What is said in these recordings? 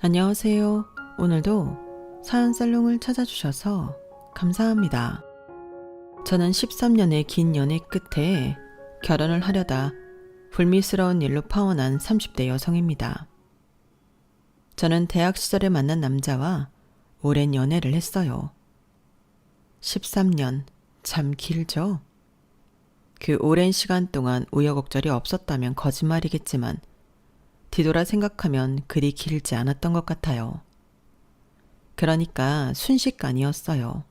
안녕하세요. 오늘도 사연살롱을 찾아주셔서 감사합니다. 저는 13년의 긴 연애 끝에 결혼을 하려다 불미스러운 일로 파혼한 30대 여성입니다. 저는 대학 시절에 만난 남자와 오랜 연애를 했어요. 13년, 참 길죠? 그 오랜 시간 동안 우여곡절이 없었다면 거짓말이겠지만 뒤돌아 생각하면 그리 길지 않았던 것 같아요. 그러니까 순식간이었어요.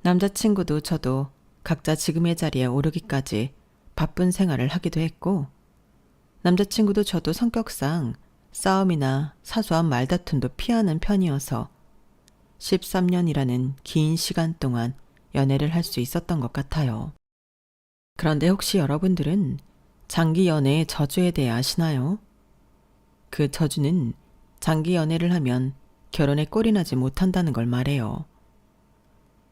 남자친구도 저도 각자 지금의 자리에 오르기까지 바쁜 생활을 하기도 했고, 남자친구도 저도 성격상 싸움이나 사소한 말다툼도 피하는 편이어서 13년이라는 긴 시간 동안 연애를 할 수 있었던 것 같아요. 그런데 혹시 여러분들은 장기 연애의 저주에 대해 아시나요? 그 저주는 장기 연애를 하면 결혼에 꼴이 나지 못한다는 걸 말해요.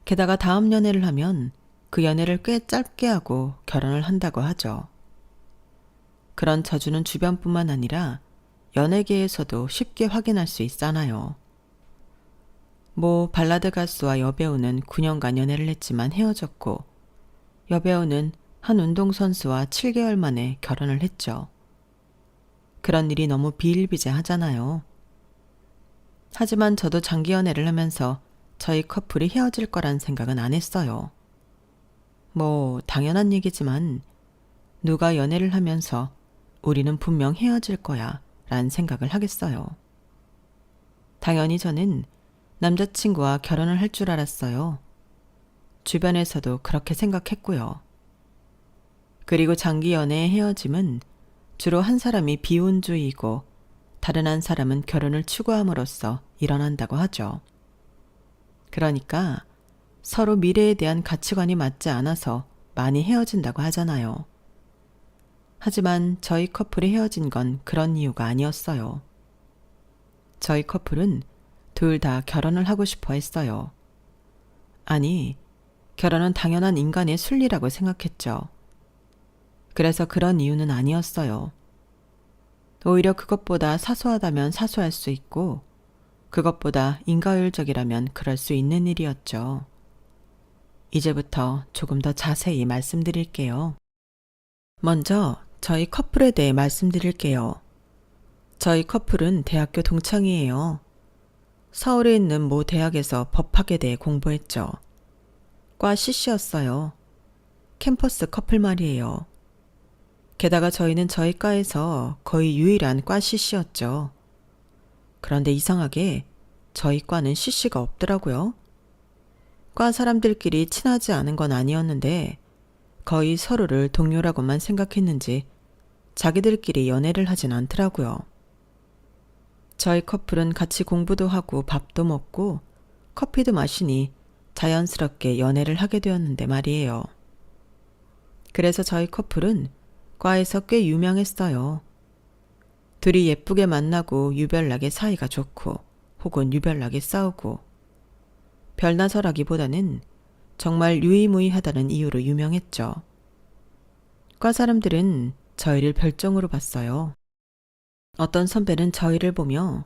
게다가 다음 연애를 하면 그 연애를 꽤 짧게 하고 결혼을 한다고 하죠. 그런 저주는 주변뿐만 아니라 연예계에서도 쉽게 확인할 수 있잖아요. 발라드 가수와 여배우는 9년간 연애를 했지만 헤어졌고, 여배우는 한 운동선수와 7개월 만에 결혼을 했죠. 그런 일이 너무 비일비재하잖아요. 하지만 저도 장기 연애를 하면서 저희 커플이 헤어질 거란 생각은 안 했어요. 당연한 얘기지만 누가 연애를 하면서 우리는 분명 헤어질 거야 란 생각을 하겠어요. 당연히 저는 남자친구와 결혼을 할 줄 알았어요. 주변에서도 그렇게 생각했고요. 그리고 장기 연애의 헤어짐은 주로 한 사람이 비혼주의이고 다른 한 사람은 결혼을 추구함으로써 일어난다고 하죠. 그러니까 서로 미래에 대한 가치관이 맞지 않아서 많이 헤어진다고 하잖아요. 하지만 저희 커플이 헤어진 건 그런 이유가 아니었어요. 저희 커플은 둘 다 결혼을 하고 싶어 했어요. 아니, 결혼은 당연한 인간의 순리라고 생각했죠. 그래서 그런 이유는 아니었어요. 오히려 그것보다 사소하다면 사소할 수 있고, 그것보다 인과율적이라면 그럴 수 있는 일이었죠. 이제부터 조금 더 자세히 말씀드릴게요. 먼저 저희 커플에 대해 말씀드릴게요. 저희 커플은 대학교 동창이에요. 서울에 있는 모 대학에서 법학에 대해 공부했죠. 과 CC였어요. 캠퍼스 커플 말이에요. 게다가 저희는 저희 과에서 거의 유일한 과 CC였죠. 그런데 이상하게 저희 과는 CC가 없더라고요. 과 사람들끼리 친하지 않은 건 아니었는데 거의 서로를 동료라고만 생각했는지 자기들끼리 연애를 하진 않더라고요. 저희 커플은 같이 공부도 하고 밥도 먹고 커피도 마시니 자연스럽게 연애를 하게 되었는데 말이에요. 그래서 저희 커플은 과에서 꽤 유명했어요. 둘이 예쁘게 만나고 유별나게 사이가 좋고 혹은 유별나게 싸우고, 별나서라기보다는 정말 유의무이하다는 이유로 유명했죠. 과 사람들은 저희를 별종으로 봤어요. 어떤 선배는 저희를 보며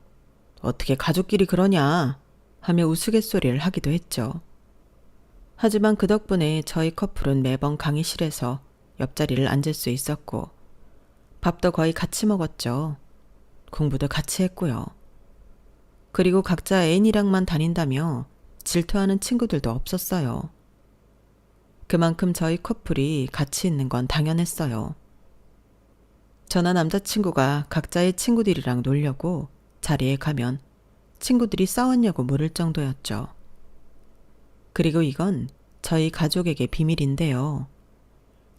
어떻게 가족끼리 그러냐 하며 우스갯소리를 하기도 했죠. 하지만 그 덕분에 저희 커플은 매번 강의실에서 옆자리를 앉을 수 있었고, 밥도 거의 같이 먹었죠. 공부도 같이 했고요. 그리고 각자 애인이랑만 다닌다며 질투하는 친구들도 없었어요. 그만큼 저희 커플이 같이 있는 건 당연했어요. 저나 남자친구가 각자의 친구들이랑 놀려고 자리에 가면 친구들이 싸웠냐고 물을 정도였죠. 그리고 이건 저희 가족에게 비밀인데요.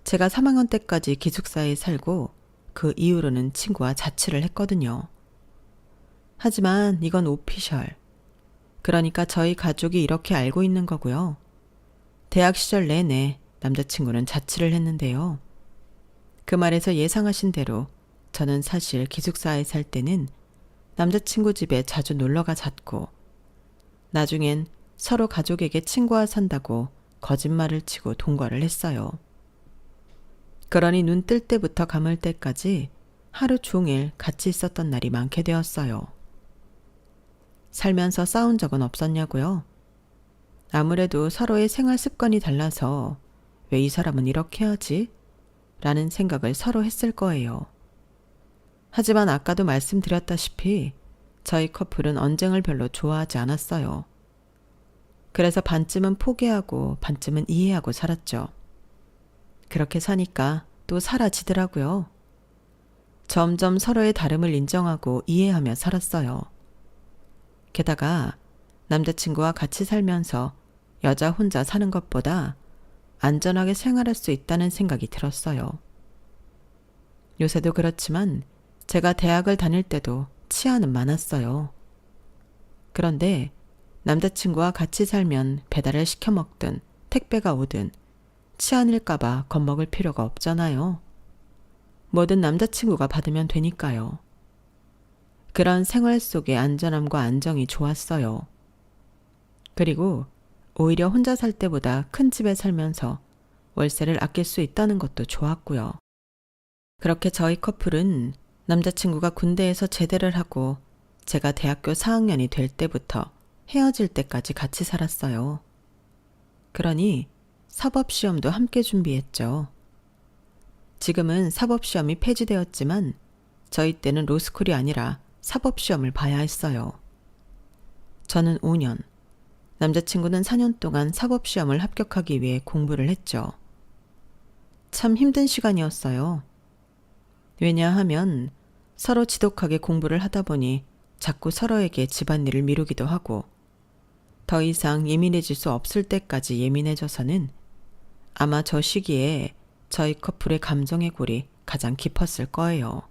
제가 3학년 때까지 기숙사에 살고 그 이후로는 친구와 자취를 했거든요. 하지만 이건 오피셜. 그러니까 저희 가족이 이렇게 알고 있는 거고요. 대학 시절 내내 남자친구는 자취를 했는데요. 그 말에서 예상하신 대로 저는 사실 기숙사에 살 때는 남자친구 집에 자주 놀러가 잤고, 나중엔 서로 가족에게 친구와 산다고 거짓말을 치고 동거를 했어요. 그러니 눈 뜰 때부터 감을 때까지 하루 종일 같이 있었던 날이 많게 되었어요. 살면서 싸운 적은 없었냐고요? 아무래도 서로의 생활 습관이 달라서 왜 이 사람은 이렇게 하지? 라는 생각을 서로 했을 거예요. 하지만 아까도 말씀드렸다시피 저희 커플은 언쟁을 별로 좋아하지 않았어요. 그래서 반쯤은 포기하고 반쯤은 이해하고 살았죠. 그렇게 사니까 또 사라지더라고요. 점점 서로의 다름을 인정하고 이해하며 살았어요. 게다가 남자친구와 같이 살면서 여자 혼자 사는 것보다 안전하게 생활할 수 있다는 생각이 들었어요. 요새도 그렇지만 제가 대학을 다닐 때도 치아는 많았어요. 그런데 남자친구와 같이 살면 배달을 시켜 먹든 택배가 오든 치안일까봐 겁먹을 필요가 없잖아요. 뭐든 남자친구가 받으면 되니까요. 그런 생활 속의 안전함과 안정이 좋았어요. 그리고 오히려 혼자 살 때보다 큰 집에 살면서 월세를 아낄 수 있다는 것도 좋았고요. 그렇게 저희 커플은 남자친구가 군대에서 제대를 하고 제가 대학교 4학년이 될 때부터 헤어질 때까지 같이 살았어요. 그러니 사법시험도 함께 준비했죠. 지금은 사법시험이 폐지되었지만 저희 때는 로스쿨이 아니라 사법시험을 봐야 했어요. 저는 5년, 남자친구는 4년 동안 사법시험을 합격하기 위해 공부를 했죠. 참 힘든 시간이었어요. 왜냐하면 서로 지독하게 공부를 하다 보니 자꾸 서로에게 집안일을 미루기도 하고 더 이상 예민해질 수 없을 때까지 예민해져서는 아마 저 시기에 저희 커플의 감정의 골이 가장 깊었을 거예요.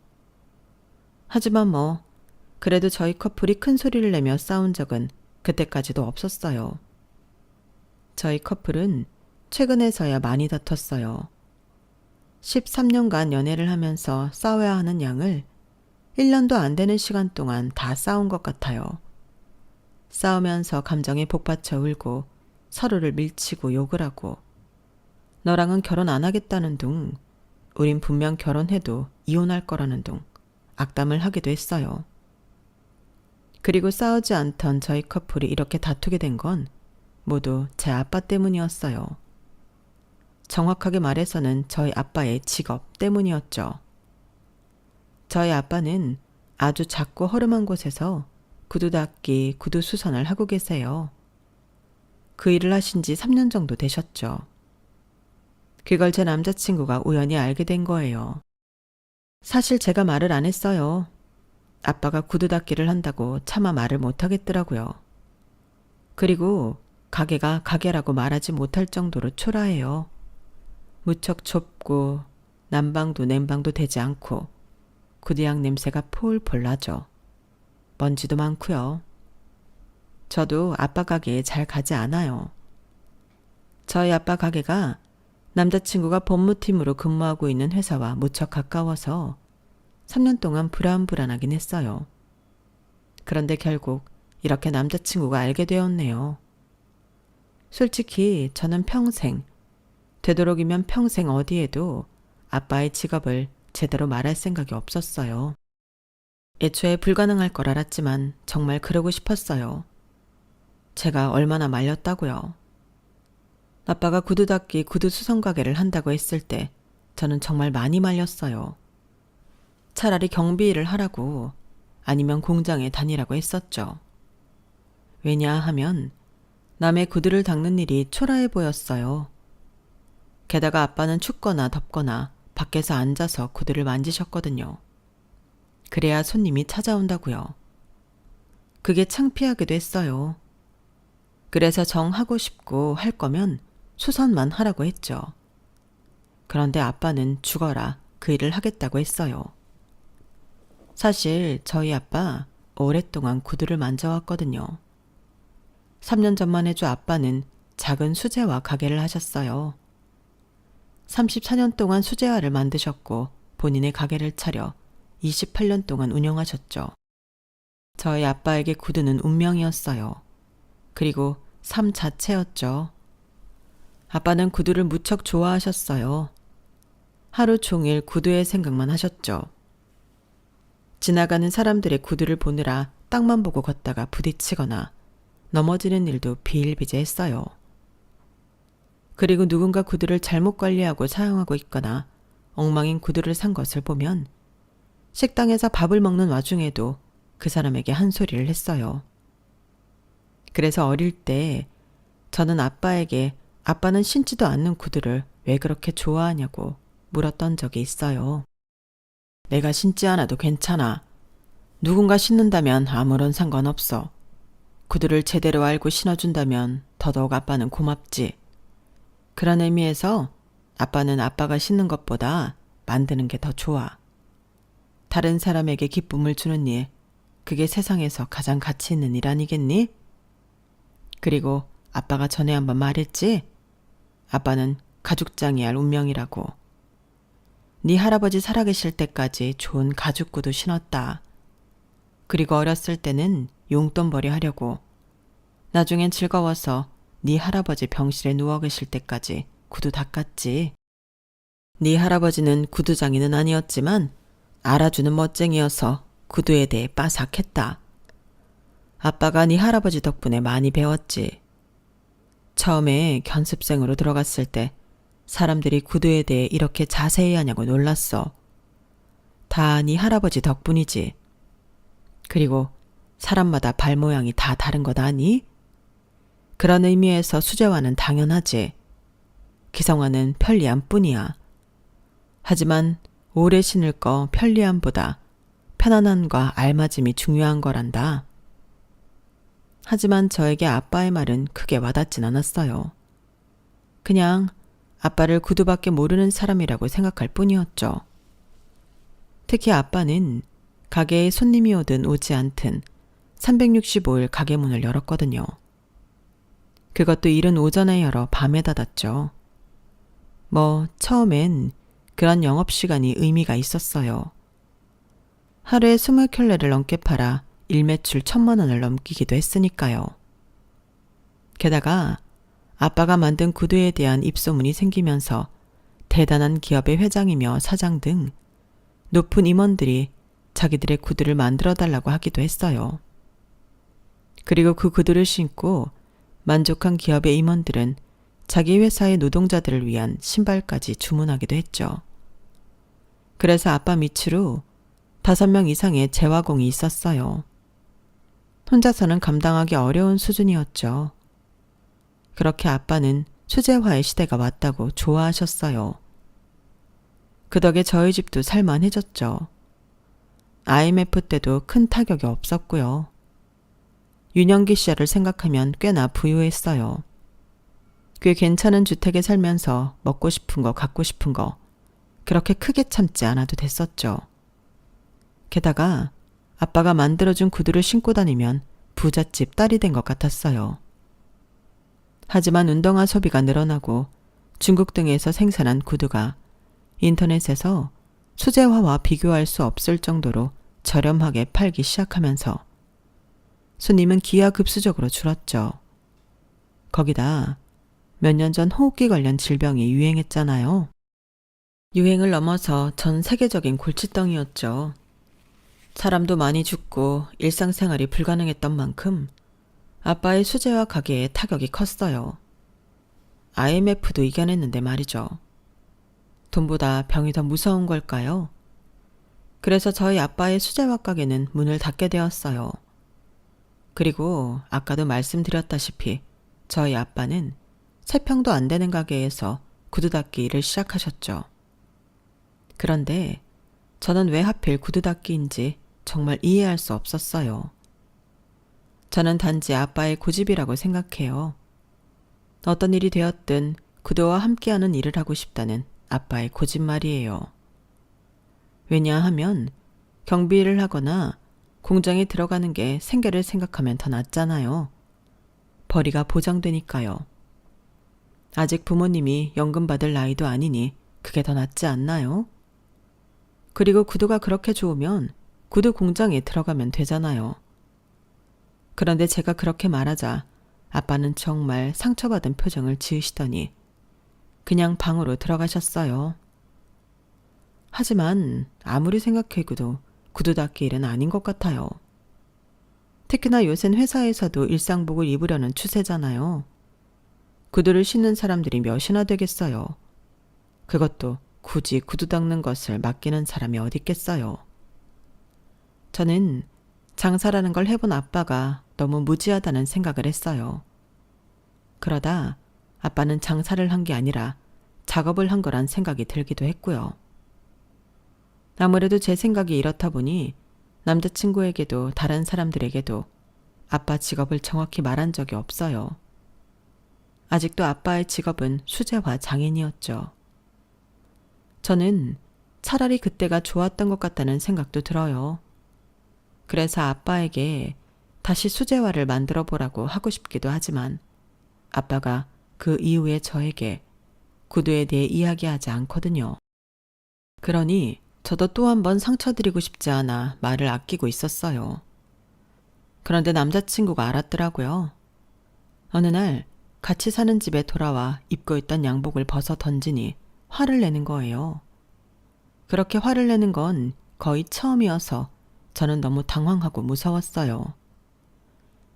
하지만 그래도 저희 커플이 큰 소리를 내며 싸운 적은 그때까지도 없었어요. 저희 커플은 최근에서야 많이 다퉜어요. 13년간 연애를 하면서 싸워야 하는 양을 1년도 안 되는 시간 동안 다 싸운 것 같아요. 싸우면서 감정에 복받쳐 울고 서로를 밀치고 욕을 하고 너랑은 결혼 안 하겠다는 둥, 우린 분명 결혼해도 이혼할 거라는 둥 악담을 하기도 했어요. 그리고 싸우지 않던 저희 커플이 이렇게 다투게 된 건 모두 제 아빠 때문이었어요. 정확하게 말해서는 저희 아빠의 직업 때문이었죠. 저희 아빠는 아주 작고 허름한 곳에서 구두 닦기, 구두 수선을 하고 계세요. 그 일을 하신 지 3년 정도 되셨죠. 그걸 제 남자친구가 우연히 알게 된 거예요. 사실 제가 말을 안 했어요. 아빠가 구두 닦기를 한다고 차마 말을 못 하겠더라고요. 그리고 가게가 가게라고 말하지 못할 정도로 초라해요. 무척 좁고 난방도 냉방도 되지 않고 구두향 냄새가 폴폴 나죠. 먼지도 많고요. 저도 아빠 가게에 잘 가지 않아요. 저희 아빠 가게가 남자친구가 법무팀으로 근무하고 있는 회사와 무척 가까워서 3년 동안 불안불안하긴 했어요. 그런데 결국 이렇게 남자친구가 알게 되었네요. 솔직히 저는 평생, 되도록이면 평생 어디에도 아빠의 직업을 제대로 말할 생각이 없었어요. 애초에 불가능할 걸 알았지만 정말 그러고 싶었어요. 제가 얼마나 말렸다고요. 아빠가 구두 닦기, 구두 수선 가게를 한다고 했을 때 저는 정말 많이 말렸어요. 차라리 경비 일을 하라고 아니면 공장에 다니라고 했었죠. 왜냐하면 남의 구두를 닦는 일이 초라해 보였어요. 게다가 아빠는 춥거나 덥거나 밖에서 앉아서 구두를 만지셨거든요. 그래야 손님이 찾아온다고요. 그게 창피하기도 했어요. 그래서 정 하고 싶고 할 거면 수선만 하라고 했죠. 그런데 아빠는 죽어라 그 일을 하겠다고 했어요. 사실 저희 아빠 오랫동안 구두를 만져왔거든요. 3년 전만 해도 아빠는 작은 수제화 가게를 하셨어요. 34년 동안 수제화를 만드셨고 본인의 가게를 차려 28년 동안 운영하셨죠. 저희 아빠에게 구두는 운명이었어요. 그리고 삶 자체였죠. 아빠는 구두를 무척 좋아하셨어요. 하루 종일 구두의 생각만 하셨죠. 지나가는 사람들의 구두를 보느라 땅만 보고 걷다가 부딪히거나 넘어지는 일도 비일비재했어요. 그리고 누군가 구두를 잘못 관리하고 사용하고 있거나 엉망인 구두를 산 것을 보면 식당에서 밥을 먹는 와중에도 그 사람에게 한 소리를 했어요. 그래서 어릴 때 저는 아빠에게 아빠는 신지도 않는 구두를 왜 그렇게 좋아하냐고 물었던 적이 있어요. 내가 신지 않아도 괜찮아. 누군가 신는다면 아무런 상관없어. 구두를 제대로 알고 신어준다면 더더욱 아빠는 고맙지. 그런 의미에서 아빠는 아빠가 신는 것보다 만드는 게 더 좋아. 다른 사람에게 기쁨을 주는 일, 그게 세상에서 가장 가치 있는 일 아니겠니? 그리고 아빠가 전에 한번 말했지? 아빠는 가죽장이할 운명이라고. 네 할아버지 살아계실 때까지 좋은 가죽 구두 신었다. 그리고 어렸을 때는 용돈벌이 하려고. 나중엔 즐거워서 네 할아버지 병실에 누워 계실 때까지 구두 닦았지. 네 할아버지는 구두장이는 아니었지만 알아주는 멋쟁이여서 구두에 대해 빠삭했다. 아빠가 네 할아버지 덕분에 많이 배웠지. 처음에 견습생으로 들어갔을 때 사람들이 구두에 대해 이렇게 자세히 하냐고 놀랐어. 다 네 할아버지 덕분이지. 그리고 사람마다 발 모양이 다 다른 것 아니? 그런 의미에서 수제화는 당연하지. 기성화는 편리함 뿐이야. 하지만 오래 신을 거 편리함보다 편안함과 알맞음이 중요한 거란다. 하지만 저에게 아빠의 말은 크게 와닿진 않았어요. 그냥 아빠를 구두밖에 모르는 사람이라고 생각할 뿐이었죠. 특히 아빠는 가게에 손님이 오든 오지 않든 365일 가게 문을 열었거든요. 그것도 이른 오전에 열어 밤에 닫았죠. 처음엔 그런 영업시간이 의미가 있었어요. 하루에 20켤레를 넘게 팔아 일매출 1,000만 원을 넘기기도 했으니까요. 게다가 아빠가 만든 구두에 대한 입소문이 생기면서 대단한 기업의 회장이며 사장 등 높은 임원들이 자기들의 구두를 만들어 달라고 하기도 했어요. 그리고 그 구두를 신고 만족한 기업의 임원들은 자기 회사의 노동자들을 위한 신발까지 주문하기도 했죠. 그래서 아빠 밑으로 5명 이상의 재화공이 있었어요. 혼자서는 감당하기 어려운 수준이었죠. 그렇게 아빠는 수제화의 시대가 왔다고 좋아하셨어요. 그 덕에 저희 집도 살만해졌죠. IMF 때도 큰 타격이 없었고요. 윤영기 시절을 생각하면 꽤나 부유했어요. 꽤 괜찮은 주택에 살면서 먹고 싶은 거 갖고 싶은 거 그렇게 크게 참지 않아도 됐었죠. 게다가 아빠가 만들어준 구두를 신고 다니면 부잣집 딸이 된 것 같았어요. 하지만 운동화 소비가 늘어나고 중국 등에서 생산한 구두가 인터넷에서 수제화와 비교할 수 없을 정도로 저렴하게 팔기 시작하면서 손님은 기하급수적으로 줄었죠. 거기다 몇 년 전 호흡기 관련 질병이 유행했잖아요. 유행을 넘어서 전 세계적인 골칫덩이었죠. 사람도 많이 죽고 일상생활이 불가능했던 만큼 아빠의 수제화 가게에 타격이 컸어요. IMF도 이겨냈는데 말이죠. 돈보다 병이 더 무서운 걸까요? 그래서 저희 아빠의 수제화 가게는 문을 닫게 되었어요. 그리고 아까도 말씀드렸다시피 저희 아빠는 3평도 안 되는 가게에서 구두 닦기 일을 시작하셨죠. 그런데 저는 왜 하필 구두 닦기인지 정말 이해할 수 없었어요. 저는 단지 아빠의 고집이라고 생각해요. 어떤 일이 되었든 구두와 함께하는 일을 하고 싶다는 아빠의 고집 말이에요. 왜냐하면 경비를 하거나 공장에 들어가는 게 생계를 생각하면 더 낫잖아요. 벌이가 보장되니까요. 아직 부모님이 연금 받을 나이도 아니니 그게 더 낫지 않나요? 그리고 구두가 그렇게 좋으면 구두 공장에 들어가면 되잖아요. 그런데 제가 그렇게 말하자 아빠는 정말 상처받은 표정을 지으시더니 그냥 방으로 들어가셨어요. 하지만 아무리 생각해도 구두 닦기 일은 아닌 것 같아요. 특히나 요샌 회사에서도 일상복을 입으려는 추세잖아요. 구두를 신는 사람들이 몇이나 되겠어요. 그것도 굳이 구두 닦는 것을 맡기는 사람이 어디 있겠어요. 저는 장사라는 걸 해본 아빠가 너무 무지하다는 생각을 했어요. 그러다 아빠는 장사를 한 게 아니라 작업을 한 거란 생각이 들기도 했고요. 아무래도 제 생각이 이렇다 보니 남자친구에게도 다른 사람들에게도 아빠 직업을 정확히 말한 적이 없어요. 아직도 아빠의 직업은 수제화 장인이었죠. 저는 차라리 그때가 좋았던 것 같다는 생각도 들어요. 그래서 아빠에게 다시 수제화를 만들어 보라고 하고 싶기도 하지만 아빠가 그 이후에 저에게 구두에 대해 이야기하지 않거든요. 그러니 저도 또 한 번 상처드리고 싶지 않아 말을 아끼고 있었어요. 그런데 남자친구가 알았더라고요. 어느 날 같이 사는 집에 돌아와 입고 있던 양복을 벗어 던지니 화를 내는 거예요. 그렇게 화를 내는 건 거의 처음이어서 저는 너무 당황하고 무서웠어요.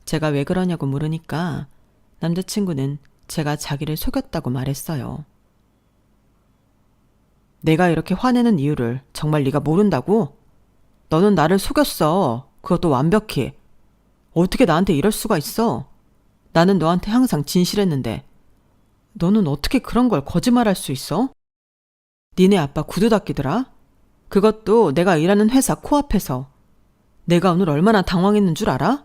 제가 왜 그러냐고 물으니까 남자친구는 제가 자기를 속였다고 말했어요. 내가 이렇게 화내는 이유를 정말 네가 모른다고? 너는 나를 속였어. 그것도 완벽히. 어떻게 나한테 이럴 수가 있어? 나는 너한테 항상 진실했는데 너는 어떻게 그런 걸 거짓말할 수 있어? 니네 아빠 구두 닦이더라? 그것도 내가 일하는 회사 코앞에서. 내가 오늘 얼마나 당황했는 줄 알아?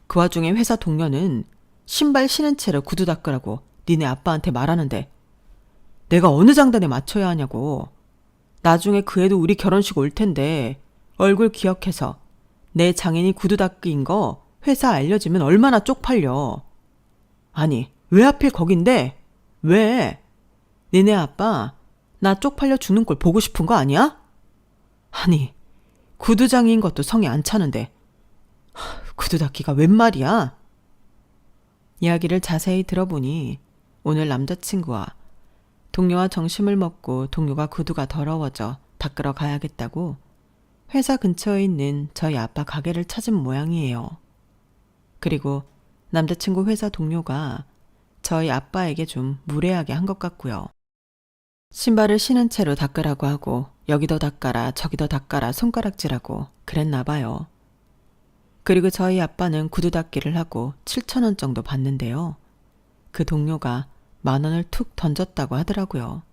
그 와중에 회사 동료는 신발 신은 채로 구두 닦으라고 니네 아빠한테 말하는데 내가 어느 장단에 맞춰야 하냐고. 나중에 그 애도 우리 결혼식 올 텐데 얼굴 기억해서 내 장인이 구두 닦인 거 회사 알려지면 얼마나 쪽팔려. 아니, 왜 하필 거긴데? 왜? 니네 아빠 나 쪽팔려 죽는 꼴 보고 싶은 거 아니야? 아니, 구두장인 것도 성이 안 차는데 구두 닦기가 웬 말이야? 이야기를 자세히 들어보니 오늘 남자친구와 동료와 점심을 먹고 동료가 구두가 더러워져 닦으러 가야겠다고 회사 근처에 있는 저희 아빠 가게를 찾은 모양이에요. 그리고 남자친구 회사 동료가 저희 아빠에게 좀 무례하게 한 것 같고요. 신발을 신은 채로 닦으라고 하고 여기도 닦아라 저기도 닦아라 손가락질하고 그랬나 봐요. 그리고 저희 아빠는 구두 닦기를 하고 7,000원 정도 받는데요. 그 동료가 10,000원을 툭 던졌다고 하더라고요.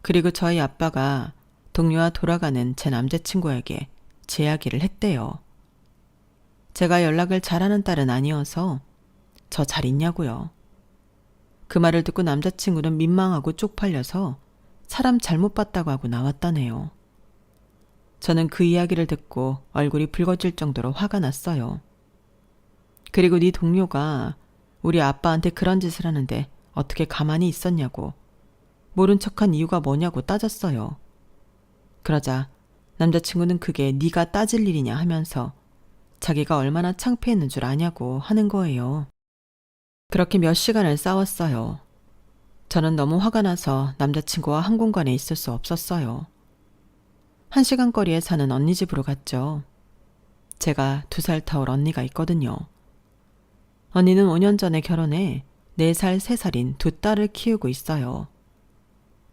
그리고 저희 아빠가 동료와 돌아가는 제 남자친구에게 제 이야기를 했대요. 제가 연락을 잘하는 딸은 아니어서 저 잘 있냐고요. 그 말을 듣고 남자친구는 민망하고 쪽팔려서 사람 잘못 봤다고 하고 나왔다네요. 저는 그 이야기를 듣고 얼굴이 붉어질 정도로 화가 났어요. 그리고 네 동료가 우리 아빠한테 그런 짓을 하는데 어떻게 가만히 있었냐고, 모른 척한 이유가 뭐냐고 따졌어요. 그러자 남자친구는 그게 네가 따질 일이냐 하면서 자기가 얼마나 창피했는 줄 아냐고 하는 거예요. 그렇게 몇 시간을 싸웠어요. 저는 너무 화가 나서 남자친구와 한 공간에 있을 수 없었어요. 1시간 거리에 사는 언니 집으로 갔죠. 제가 2살 터울 언니가 있거든요. 언니는 5년 전에 결혼해 4살, 3살인 2딸을 키우고 있어요.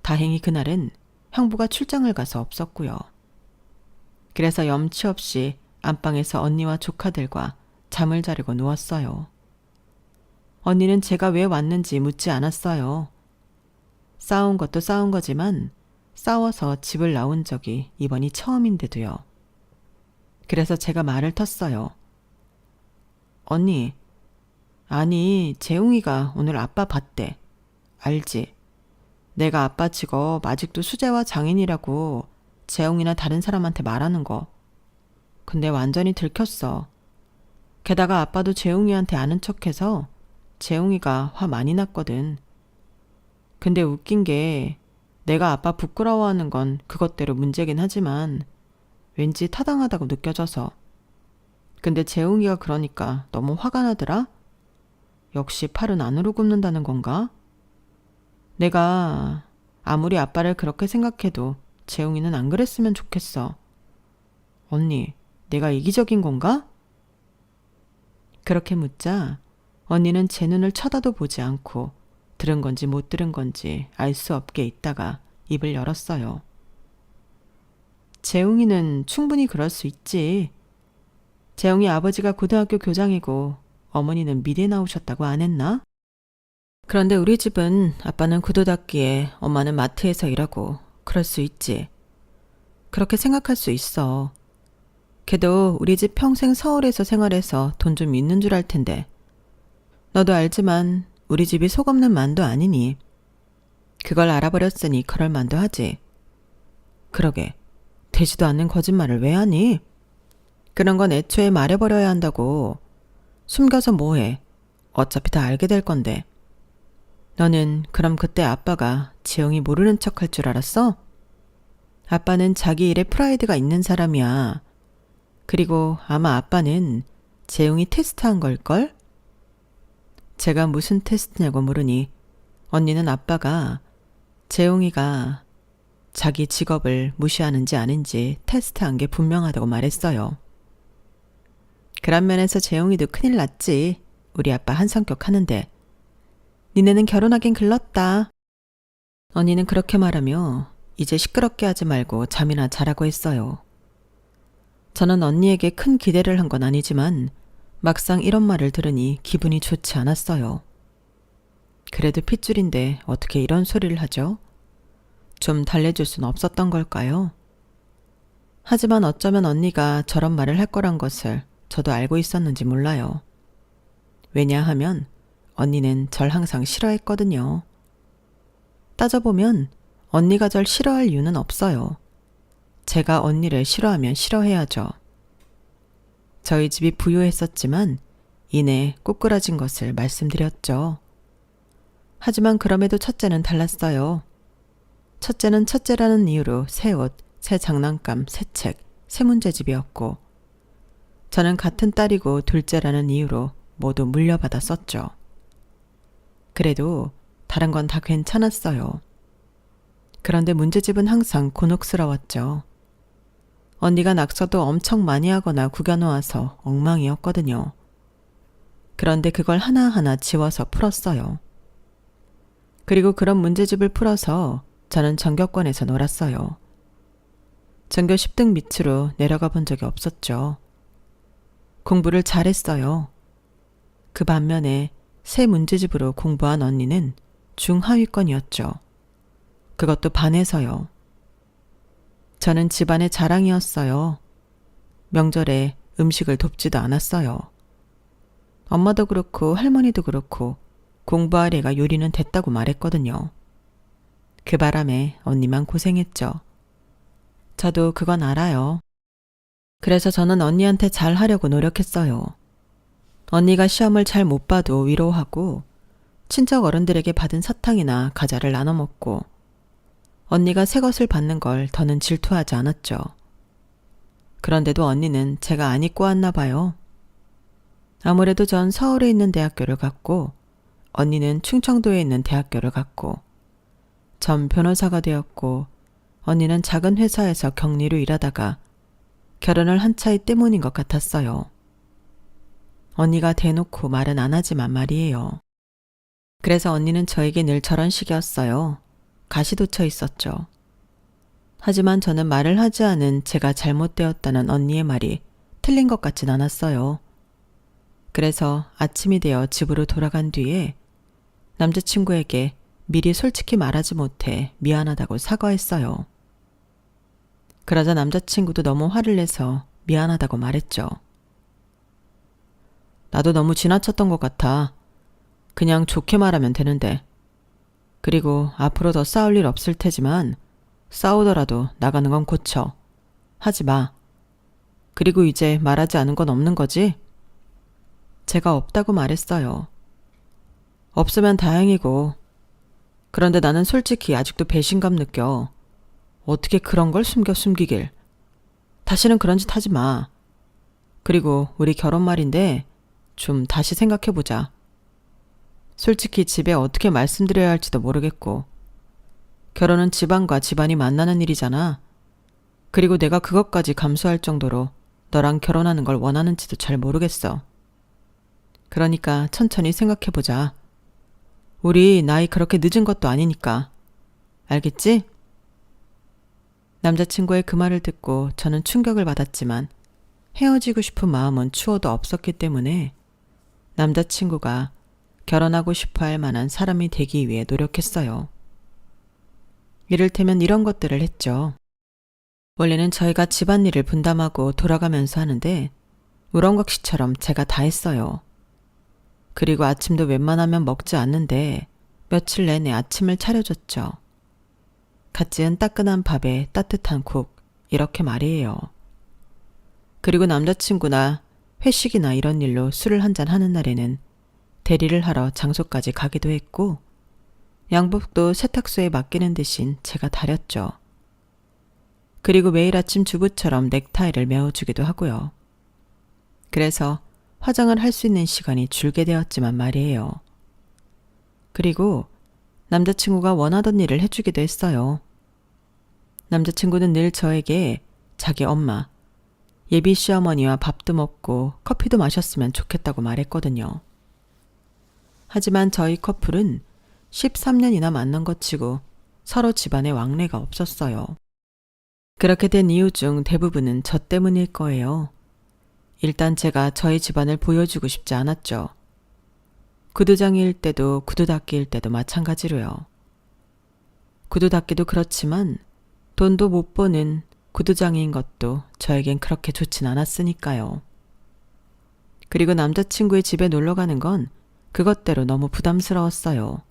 다행히 그날은 형부가 출장을 가서 없었고요. 그래서 염치 없이 안방에서 언니와 조카들과 잠을 자려고 누웠어요. 언니는 제가 왜 왔는지 묻지 않았어요. 싸운 것도 싸운 거지만 싸워서 집을 나온 적이 이번이 처음인데도요. 그래서 제가 말을 텄어요. 언니, 아니 재웅이가 오늘 아빠 봤대. 알지? 내가 아빠 직업 아직도 수제화 장인이라고 재웅이나 다른 사람한테 말하는 거. 근데 완전히 들켰어. 게다가 아빠도 재웅이한테 아는 척해서 재웅이가 화 많이 났거든. 근데 웃긴 게 내가 아빠 부끄러워하는 건 그것대로 문제긴 하지만 왠지 타당하다고 느껴져서. 근데 재웅이가 그러니까 너무 화가 나더라? 역시 팔은 안으로 굽는다는 건가? 내가 아무리 아빠를 그렇게 생각해도 재웅이는 안 그랬으면 좋겠어. 언니, 내가 이기적인 건가? 그렇게 묻자 언니는 제 눈을 쳐다도 보지 않고 들은 건지 못 들은 건지 알 수 없게 있다가 입을 열었어요. 재웅이는 충분히 그럴 수 있지. 재웅이 아버지가 고등학교 교장이고 어머니는 미대 나오셨다고 안 했나? 그런데 우리 집은 아빠는 구도 닦기에 엄마는 마트에서 일하고 그럴 수 있지. 그렇게 생각할 수 있어. 걔도 우리 집 평생 서울에서 생활해서 돈 좀 있는 줄 알 텐데. 너도 알지만 우리 집이 속 없는 만도 아니니. 그걸 알아버렸으니 그럴 만도 하지. 그러게, 되지도 않는 거짓말을 왜 하니? 그런 건 애초에 말해버려야 한다고. 숨겨서 뭐해. 어차피 다 알게 될 건데. 너는 그럼 그때 아빠가 재영이 모르는 척 할 줄 알았어? 아빠는 자기 일에 프라이드가 있는 사람이야. 그리고 아마 아빠는 재용이 테스트한 걸걸? 제가 무슨 테스트냐고 물으니 언니는 아빠가 재용이가 자기 직업을 무시하는지 아닌지 테스트한 게 분명하다고 말했어요. 그런 면에서 재용이도 큰일 났지. 우리 아빠 한 성격 하는데. 니네는 결혼하긴 글렀다. 언니는 그렇게 말하며 이제 시끄럽게 하지 말고 잠이나 자라고 했어요. 저는 언니에게 큰 기대를 한 건 아니지만 막상 이런 말을 들으니 기분이 좋지 않았어요. 그래도 핏줄인데 어떻게 이런 소리를 하죠? 좀 달래줄 순 없었던 걸까요? 하지만 어쩌면 언니가 저런 말을 할 거란 것을 저도 알고 있었는지 몰라요. 왜냐하면 언니는 절 항상 싫어했거든요. 따져보면 언니가 절 싫어할 이유는 없어요. 제가 언니를 싫어하면 싫어해야죠. 저희 집이 부유했었지만 이내 꼬꾸라진 것을 말씀드렸죠. 하지만 그럼에도 첫째는 달랐어요. 첫째는 첫째라는 이유로 새 옷, 새 장난감, 새 책, 새 문제집이었고 저는 같은 딸이고 둘째라는 이유로 모두 물려받아 썼죠. 그래도 다른 건 다 괜찮았어요. 그런데 문제집은 항상 곤혹스러웠죠. 언니가 낙서도 엄청 많이 하거나 구겨놓아서 엉망이었거든요. 그런데 그걸 하나하나 지워서 풀었어요. 그리고 그런 문제집을 풀어서 저는 전교권에서 놀았어요. 전교 10등 밑으로 내려가 본 적이 없었죠. 공부를 잘했어요. 그 반면에 새 문제집으로 공부한 언니는 중하위권이었죠. 그것도 반에서요. 저는 집안의 자랑이었어요. 명절에 음식을 돕지도 않았어요. 엄마도 그렇고 할머니도 그렇고 공부할 애가 요리는 됐다고 말했거든요. 그 바람에 언니만 고생했죠. 저도 그건 알아요. 그래서 저는 언니한테 잘 하려고 노력했어요. 언니가 시험을 잘 못 봐도 위로하고 친척 어른들에게 받은 사탕이나 과자를 나눠 먹고 언니가 새 것을 받는 걸 더는 질투하지 않았죠. 그런데도 언니는 제가 안 입고 왔나 봐요. 아무래도 전 서울에 있는 대학교를 갔고 언니는 충청도에 있는 대학교를 갔고 전 변호사가 되었고 언니는 작은 회사에서 격리로 일하다가 결혼을 한 차이 때문인 것 같았어요. 언니가 대놓고 말은 안 하지만 말이에요. 그래서 언니는 저에게 늘 저런 식이었어요. 가시돋쳐 있었죠. 하지만 저는 말을 하지 않은 제가 잘못되었다는 언니의 말이 틀린 것 같진 않았어요. 그래서 아침이 되어 집으로 돌아간 뒤에 남자친구에게 미리 솔직히 말하지 못해 미안하다고 사과했어요. 그러자 남자친구도 너무 화를 내서 미안하다고 말했죠. 나도 너무 지나쳤던 것 같아. 그냥 좋게 말하면 되는데. 그리고 앞으로 더 싸울 일 없을 테지만 싸우더라도 나가는 건 고쳐. 하지 마. 그리고 이제 말하지 않은 건 없는 거지? 제가 없다고 말했어요. 없으면 다행이고. 그런데 나는 솔직히 아직도 배신감 느껴. 어떻게 그런 걸 숨기길. 다시는 그런 짓 하지 마. 그리고 우리 결혼 말인데 좀 다시 생각해보자. 솔직히 집에 어떻게 말씀드려야 할지도 모르겠고. 결혼은 집안과 집안이 만나는 일이잖아. 그리고 내가 그것까지 감수할 정도로 너랑 결혼하는 걸 원하는지도 잘 모르겠어. 그러니까 천천히 생각해보자. 우리 나이 그렇게 늦은 것도 아니니까. 알겠지? 남자친구의 그 말을 듣고 저는 충격을 받았지만 헤어지고 싶은 마음은 추워도 없었기 때문에 남자친구가 결혼하고 싶어 할 만한 사람이 되기 위해 노력했어요. 이를테면 이런 것들을 했죠. 원래는 저희가 집안일을 분담하고 돌아가면서 하는데 우렁각시처럼 제가 다 했어요. 그리고 아침도 웬만하면 먹지 않는데 며칠 내내 아침을 차려줬죠. 갓 지은 따끈한 밥에 따뜻한 국, 이렇게 말이에요. 그리고 남자친구나 회식이나 이런 일로 술을 한잔 하는 날에는 대리를 하러 장소까지 가기도 했고 양복도 세탁소에 맡기는 대신 제가 다렸죠. 그리고 매일 아침 주부처럼 넥타이를 메어주기도 하고요. 그래서 화장을 할 수 있는 시간이 줄게 되었지만 말이에요. 그리고 남자친구가 원하던 일을 해주기도 했어요. 남자친구는 늘 저에게 자기 엄마, 예비 시어머니와 밥도 먹고 커피도 마셨으면 좋겠다고 말했거든요. 하지만 저희 커플은 13년이나 만난 것 치고 서로 집안에 왕래가 없었어요. 그렇게 된 이유 중 대부분은 저 때문일 거예요. 일단 제가 저희 집안을 보여주고 싶지 않았죠. 구두장이일 때도 구두 닦기일 때도 마찬가지로요. 구두 닦기도 그렇지만 돈도 못 버는 구두장이인 것도 저에겐 그렇게 좋진 않았으니까요. 그리고 남자친구의 집에 놀러 가는 건 그것대로 너무 부담스러웠어요.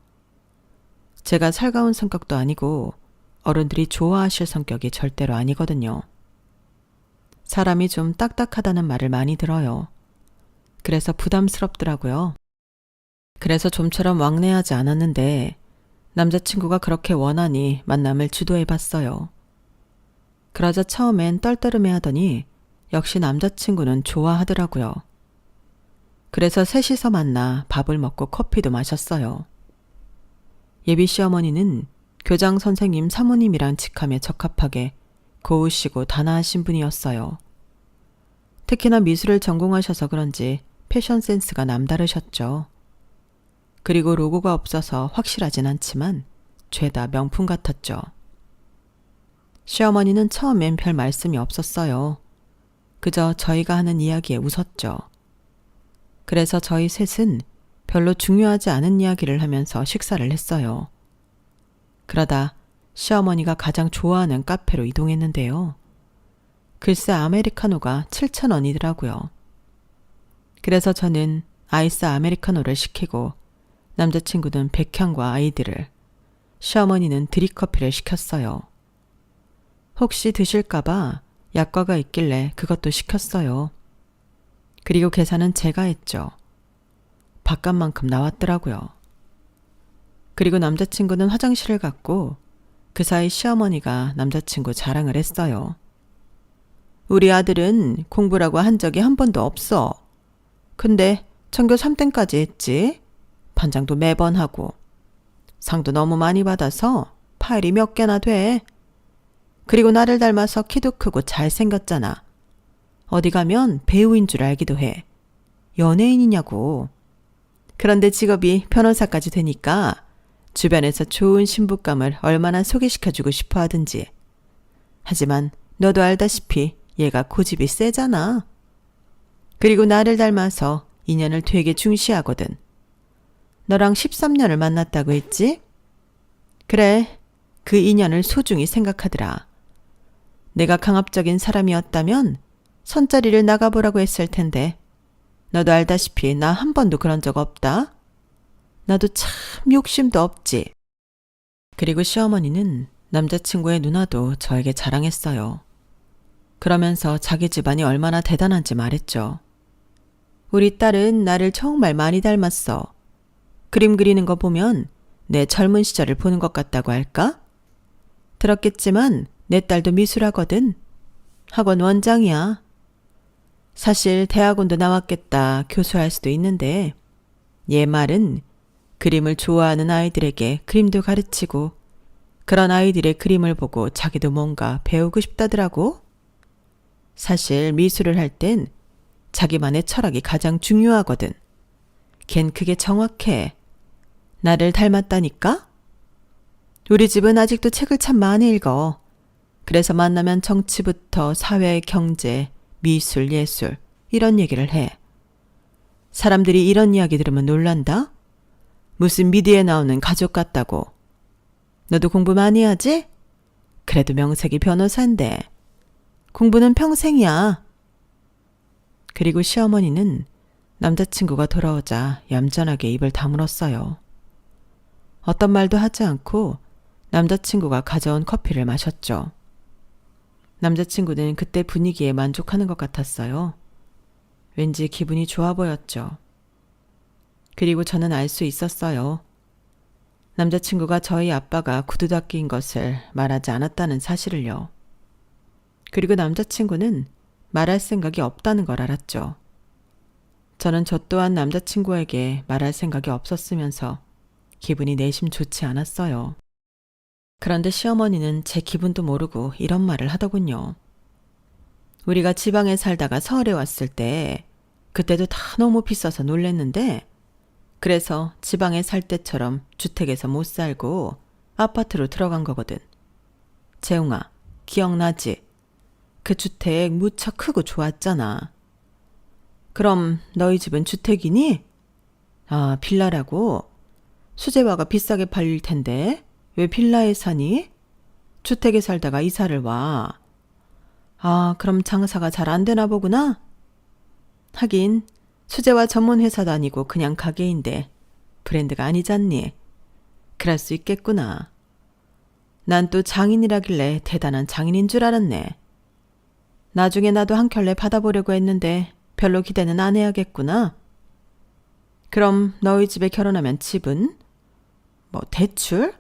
제가 살가운 성격도 아니고 어른들이 좋아하실 성격이 절대로 아니거든요. 사람이 좀 딱딱하다는 말을 많이 들어요. 그래서 부담스럽더라고요. 그래서 좀처럼 왕래하지 않았는데 남자친구가 그렇게 원하니 만남을 주도해봤어요. 그러자 처음엔 떨떠름해 하더니 역시 남자친구는 좋아하더라고요. 그래서 셋이서 만나 밥을 먹고 커피도 마셨어요. 예비 시어머니는 교장 선생님 사모님이란 직함에 적합하게 고우시고 단아하신 분이었어요. 특히나 미술을 전공하셔서 그런지 패션 센스가 남다르셨죠. 그리고 로고가 없어서 확실하진 않지만 죄다 명품 같았죠. 시어머니는 처음엔 별 말씀이 없었어요. 그저 저희가 하는 이야기에 웃었죠. 그래서 저희 셋은 별로 중요하지 않은 이야기를 하면서 식사를 했어요. 그러다 시어머니가 가장 좋아하는 카페로 이동했는데요. 글쎄 아메리카노가 7,000원이더라고요. 그래서 저는 아이스 아메리카노를 시키고 남자친구는 백향과 아이들을, 시어머니는 드립커피를 시켰어요. 혹시 드실까봐 약과가 있길래 그것도 시켰어요. 그리고 계산은 제가 했죠. 밥값만큼 나왔더라고요. 그리고 남자친구는 화장실을 갔고 그 사이 시어머니가 남자친구 자랑을 했어요. 우리 아들은 공부라고 한 적이 한 번도 없어. 근데 전교 3등까지 했지. 반장도 매번 하고. 상도 너무 많이 받아서 파일이 몇 개나 돼. 그리고 나를 닮아서 키도 크고 잘생겼잖아. 어디 가면 배우인 줄 알기도 해. 연예인이냐고. 그런데 직업이 변호사까지 되니까 주변에서 좋은 신부감을 얼마나 소개시켜주고 싶어 하든지. 하지만 너도 알다시피 얘가 고집이 세잖아. 그리고 나를 닮아서 인연을 되게 중시하거든. 너랑 13년을 만났다고 했지? 그래, 그 인연을 소중히 생각하더라. 내가 강압적인 사람이었다면 선자리를 나가보라고 했을 텐데 너도 알다시피 나 한 번도 그런 적 없다. 나도 참 욕심도 없지. 그리고 시어머니는 남자친구의 누나도 저에게 자랑했어요. 그러면서 자기 집안이 얼마나 대단한지 말했죠. 우리 딸은 나를 정말 많이 닮았어. 그림 그리는 거 보면 내 젊은 시절을 보는 것 같다고 할까? 들었겠지만 내 딸도 미술하거든. 학원 원장이야. 사실 대학원도 나왔겠다 교수할 수도 있는데 얘 말은 그림을 좋아하는 아이들에게 그림도 가르치고 그런 아이들의 그림을 보고 자기도 뭔가 배우고 싶다더라고. 사실 미술을 할 땐 자기만의 철학이 가장 중요하거든. 걘 그게 정확해. 나를 닮았다니까? 우리 집은 아직도 책을 참 많이 읽어. 그래서 만나면 정치부터 사회, 경제, 미술, 예술 이런 얘기를 해. 사람들이 이런 이야기 들으면 놀란다? 무슨 미디어에 나오는 가족 같다고. 너도 공부 많이 하지? 그래도 명색이 변호사인데. 공부는 평생이야. 그리고 시어머니는 남자친구가 돌아오자 얌전하게 입을 다물었어요. 어떤 말도 하지 않고 남자친구가 가져온 커피를 마셨죠. 남자친구는 그때 분위기에 만족하는 것 같았어요. 왠지 기분이 좋아 보였죠. 그리고 저는 알 수 있었어요. 남자친구가 저희 아빠가 구두닦이인 것을 말하지 않았다는 사실을요. 그리고 남자친구는 말할 생각이 없다는 걸 알았죠. 저는 저 또한 남자친구에게 말할 생각이 없었으면서 기분이 내심 좋지 않았어요. 그런데 시어머니는 제 기분도 모르고 이런 말을 하더군요. 우리가 지방에 살다가 서울에 왔을 때 그때도 다 너무 비싸서 놀랬는데 그래서 지방에 살 때처럼 주택에서 못 살고 아파트로 들어간 거거든. 재웅아, 기억나지? 그 주택 무척 크고 좋았잖아. 그럼 너희 집은 주택이니? 아, 빌라라고? 수제화가 비싸게 팔릴 텐데 왜 빌라에 사니? 주택에 살다가 이사를 와. 아, 그럼 장사가 잘 안 되나 보구나? 하긴 수제화 전문 회사도 아니고 그냥 가게인데 브랜드가 아니잖니. 그럴 수 있겠구나. 난 또 장인이라길래 대단한 장인인 줄 알았네. 나중에 나도 한 켤레 받아보려고 했는데 별로 기대는 안 해야겠구나. 그럼 너희 집에 결혼하면 집은? 뭐 대출?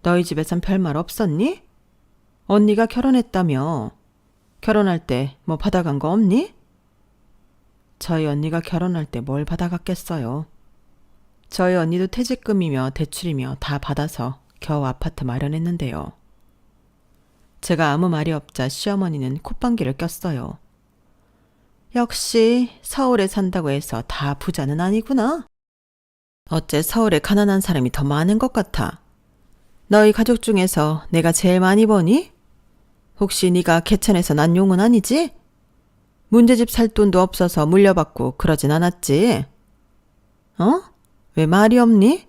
너희 집에선 별말 없었니? 언니가 결혼했다며. 결혼할 때 뭐 받아간 거 없니? 저희 언니가 결혼할 때 뭘 받아갔겠어요. 저희 언니도 퇴직금이며 대출이며 다 받아서 겨우 아파트 마련했는데요. 제가 아무 말이 없자 시어머니는 콧방귀를 꼈어요. 역시 서울에 산다고 해서 다 부자는 아니구나. 어째 서울에 가난한 사람이 더 많은 것 같아. 너희 가족 중에서 내가 제일 많이 버니? 혹시 네가 개천에서 난 용은 아니지? 문제집 살 돈도 없어서 물려받고 그러진 않았지? 어? 왜 말이 없니?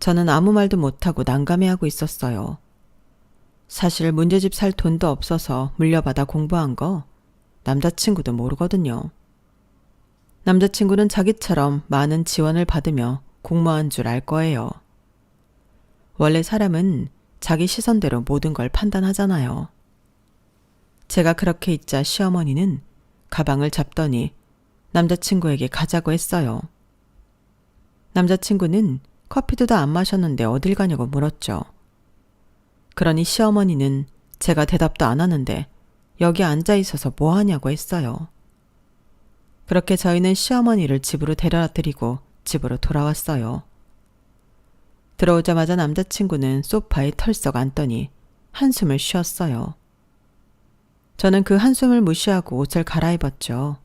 저는 아무 말도 못하고 난감해하고 있었어요. 사실 문제집 살 돈도 없어서 물려받아 공부한 거 남자친구도 모르거든요. 남자친구는 자기처럼 많은 지원을 받으며 공모한 줄 알 거예요. 원래 사람은 자기 시선대로 모든 걸 판단하잖아요. 제가 그렇게 있자 시어머니는 가방을 잡더니 남자친구에게 가자고 했어요. 남자친구는 커피도 다 안 마셨는데 어딜 가냐고 물었죠. 그러니 시어머니는 제가 대답도 안 하는데 여기 앉아 있어서 뭐 하냐고 했어요. 그렇게 저희는 시어머니를 집으로 데려다 드리고 집으로 돌아왔어요. 들어오자마자 남자친구는 소파에 털썩 앉더니 한숨을 쉬었어요. 저는 그 한숨을 무시하고 옷을 갈아입었죠.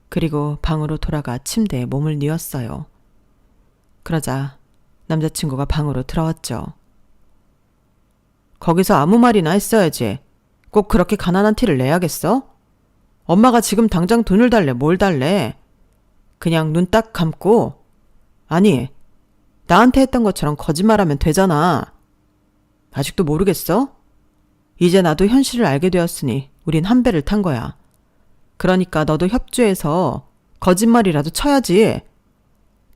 그리고 방으로 돌아가 침대에 몸을 뉘었어요. 그러자 남자친구가 방으로 들어왔죠. 거기서 아무 말이나 했어야지. 꼭 그렇게 가난한 티를 내야겠어? 엄마가 지금 당장 돈을 달래 뭘 달래? 그냥 눈 딱 감고 아니 나한테 했던 것처럼 거짓말하면 되잖아. 아직도 모르겠어? 이제 나도 현실을 알게 되었으니 우린 한 배를 탄 거야. 그러니까 너도 협조해서 거짓말이라도 쳐야지.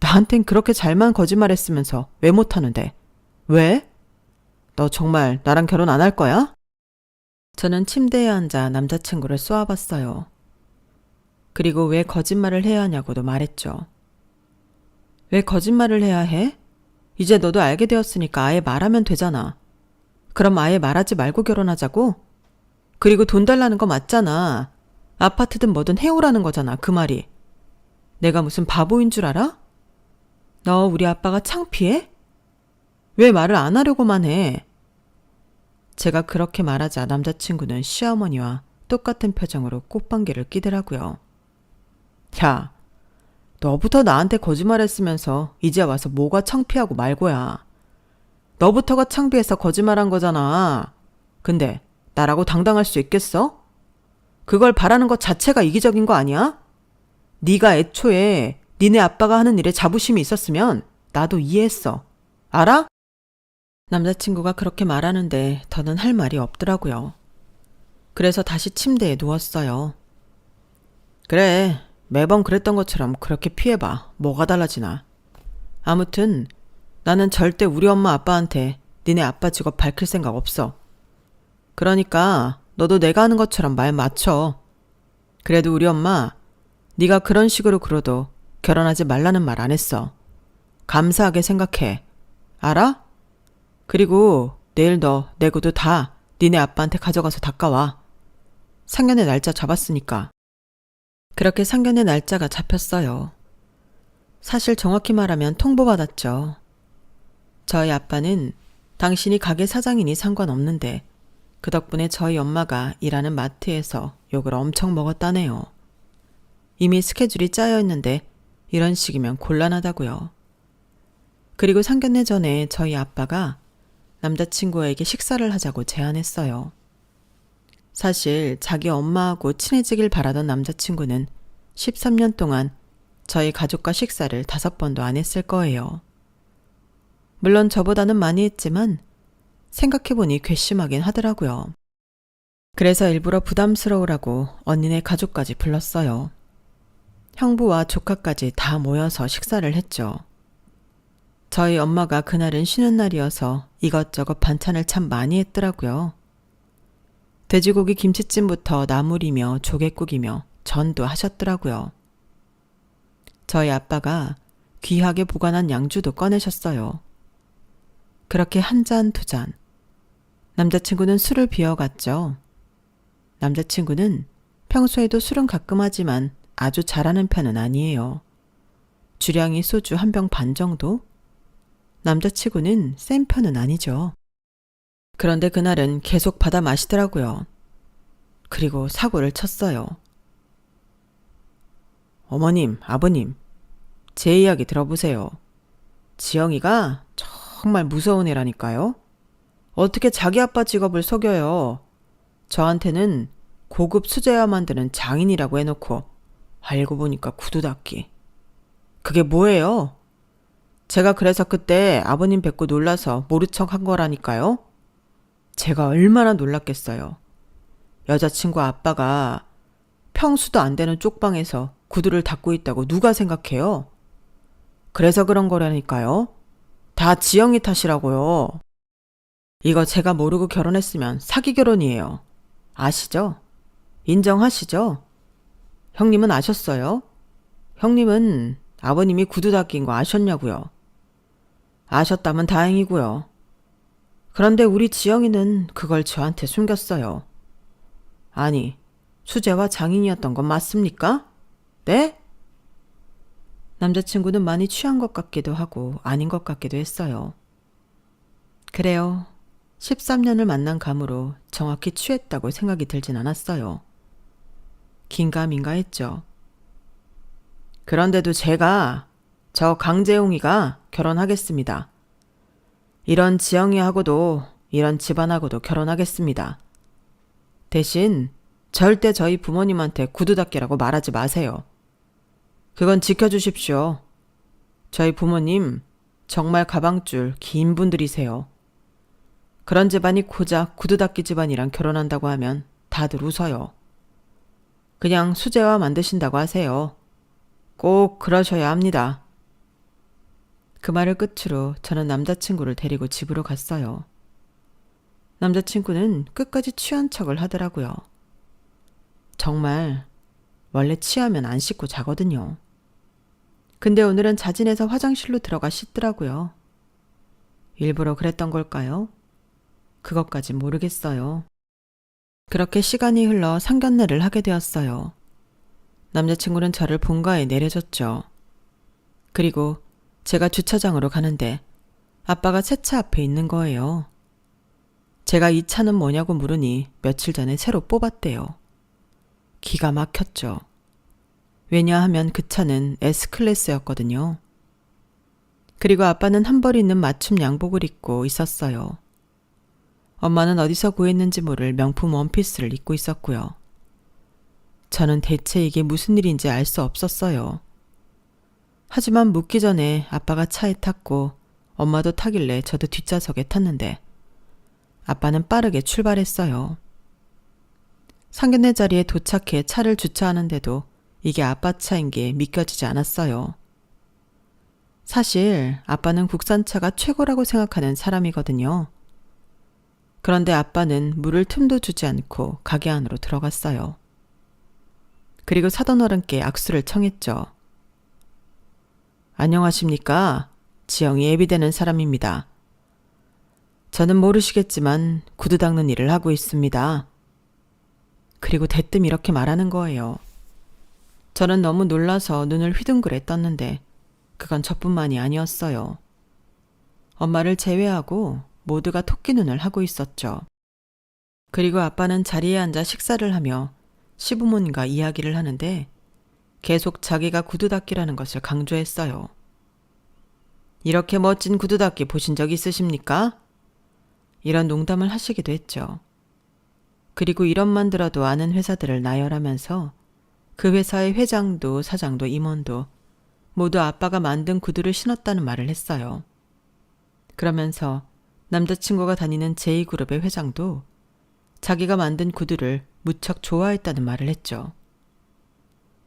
나한텐 그렇게 잘만 거짓말했으면서 왜 못하는데? 왜? 너 정말 나랑 결혼 안 할 거야? 저는 침대에 앉아 남자친구를 쏘아봤어요. 그리고 왜 거짓말을 해야 하냐고도 말했죠. 왜 거짓말을 해야 해? 이제 너도 알게 되었으니까 아예 말하면 되잖아. 그럼 아예 말하지 말고 결혼하자고? 그리고 돈 달라는 거 맞잖아. 아파트든 뭐든 해오라는 거잖아, 그 말이. 내가 무슨 바보인 줄 알아? 너 우리 아빠가 창피해? 왜 말을 안 하려고만 해? 제가 그렇게 말하자 남자친구는 시어머니와 똑같은 표정으로 꽃방귀를 끼더라고요. 야, 너부터 나한테 거짓말했으면서 이제 와서 뭐가 창피하고 말고야. 너부터가 창피해서 거짓말한 거잖아. 근데 나라고 당당할 수 있겠어? 그걸 바라는 것 자체가 이기적인 거 아니야? 네가 애초에 니네 아빠가 하는 일에 자부심이 있었으면 나도 이해했어. 알아? 남자친구가 그렇게 말하는데 더는 할 말이 없더라고요. 그래서 다시 침대에 누웠어요. 그래, 매번 그랬던 것처럼 그렇게 피해봐. 뭐가 달라지나. 아무튼 나는 절대 우리 엄마 아빠한테 니네 아빠 직업 밝힐 생각 없어. 그러니까 너도 내가 하는 것처럼 말 맞춰. 그래도 우리 엄마 네가 그런 식으로 굴어도 결혼하지 말라는 말 안 했어. 감사하게 생각해. 알아? 그리고 내일 너 내 구두 다 니네 아빠한테 가져가서 닦아와. 상견례 날짜 잡았으니까. 그렇게 상견례 날짜가 잡혔어요. 사실 정확히 말하면 통보받았죠. 저희 아빠는 당신이 가게 사장이니 상관없는데 그 덕분에 저희 엄마가 일하는 마트에서 욕을 엄청 먹었다네요. 이미 스케줄이 짜여 있는데 이런 식이면 곤란하다고요. 그리고 상견례 전에 저희 아빠가 남자친구에게 식사를 하자고 제안했어요. 사실 자기 엄마하고 친해지길 바라던 남자친구는 13년 동안 저희 가족과 식사를 5번도 안 했을 거예요. 물론 저보다는 많이 했지만 생각해보니 괘씸하긴 하더라고요. 그래서 일부러 부담스러우라고 언니네 가족까지 불렀어요. 형부와 조카까지 다 모여서 식사를 했죠. 저희 엄마가 그날은 쉬는 날이어서 이것저것 반찬을 참 많이 했더라고요. 돼지고기 김치찜부터 나물이며 조개국이며 전도 하셨더라고요. 저희 아빠가 귀하게 보관한 양주도 꺼내셨어요. 그렇게 한 잔, 2잔. 남자친구는 술을 비워갔죠. 남자친구는 평소에도 술은 가끔 하지만 아주 잘하는 편은 아니에요. 주량이 소주 1병 반 정도? 남자치고는 센 편은 아니죠. 그런데 그날은 계속 받아 마시더라고요. 그리고 사고를 쳤어요. 어머님, 아버님, 제 이야기 들어보세요. 지영이가 정말 무서운 애라니까요. 어떻게 자기 아빠 직업을 속여요. 저한테는 고급 수제화 만드는 장인이라고 해놓고 알고 보니까 구두 닦기. 그게 뭐예요? 제가 그래서 그때 아버님 뵙고 놀라서 모른 척 한 거라니까요. 제가 얼마나 놀랐겠어요. 여자친구 아빠가 평수도 안 되는 쪽방에서 구두를 닦고 있다고 누가 생각해요? 그래서 그런 거라니까요. 다 지영이 탓이라고요. 이거 제가 모르고 결혼했으면 사기 결혼이에요. 아시죠? 인정하시죠? 형님은 아셨어요? 형님은 아버님이 구두 닦인 거 아셨냐고요? 아셨다면 다행이고요. 그런데 우리 지영이는 그걸 저한테 숨겼어요. 아니, 수제화 장인이었던 건 맞습니까? 네? 남자친구는 많이 취한 것 같기도 하고 아닌 것 같기도 했어요. 그래요. 13년을 만난 감으로 정확히 취했다고 생각이 들진 않았어요. 긴가민가 했죠. 그런데도 제가 저 강재용이가 결혼하겠습니다. 이런 지영이하고도 이런 집안하고도 결혼하겠습니다. 대신 절대 저희 부모님한테 구두 닦기라고 말하지 마세요. 그건 지켜주십시오. 저희 부모님 정말 가방줄 긴 분들이세요. 그런 집안이 고작 구두 닦기 집안이랑 결혼한다고 하면 다들 웃어요. 그냥 수제화 만드신다고 하세요. 꼭 그러셔야 합니다. 그 말을 끝으로 저는 남자친구를 데리고 집으로 갔어요. 남자친구는 끝까지 취한 척을 하더라고요. 정말 원래 취하면 안 씻고 자거든요. 근데 오늘은 자진해서 화장실로 들어가 씻더라고요. 일부러 그랬던 걸까요? 그것까진 모르겠어요. 그렇게 시간이 흘러 상견례를 하게 되었어요. 남자친구는 저를 본가에 내려줬죠. 그리고 제가 주차장으로 가는데 아빠가 새 차 앞에 있는 거예요. 제가 이 차는 뭐냐고 물으니 며칠 전에 새로 뽑았대요. 기가 막혔죠. 왜냐하면 그 차는 S클래스였거든요. 그리고 아빠는 한 벌 있는 맞춤 양복을 입고 있었어요. 엄마는 어디서 구했는지 모를 명품 원피스를 입고 있었고요. 저는 대체 이게 무슨 일인지 알 수 없었어요. 하지만 묻기 전에 아빠가 차에 탔고 엄마도 타길래 저도 뒷좌석에 탔는데 아빠는 빠르게 출발했어요. 상견례 자리에 도착해 차를 주차하는데도 이게 아빠 차인 게 믿겨지지 않았어요. 사실 아빠는 국산차가 최고라고 생각하는 사람이거든요. 그런데 아빠는 물을 틈도 주지 않고 가게 안으로 들어갔어요. 그리고 사돈 어른께 악수를 청했죠. 안녕하십니까? 지영이 예비되는 사람입니다. 저는 모르시겠지만 구두 닦는 일을 하고 있습니다. 그리고 대뜸 이렇게 말하는 거예요. 저는 너무 놀라서 눈을 휘둥그레 떴는데 그건 저뿐만이 아니었어요. 엄마를 제외하고 모두가 토끼 눈을 하고 있었죠. 그리고 아빠는 자리에 앉아 식사를 하며 시부모님과 이야기를 하는데 계속 자기가 구두 닦기라는 것을 강조했어요. 이렇게 멋진 구두 닦기 보신 적 있으십니까? 이런 농담을 하시기도 했죠. 그리고 이런만 들어도 아는 회사들을 나열하면서 그 회사의 회장도 사장도 임원도 모두 아빠가 만든 구두를 신었다는 말을 했어요. 그러면서 남자친구가 다니는 제2그룹의 회장도 자기가 만든 구두를 무척 좋아했다는 말을 했죠.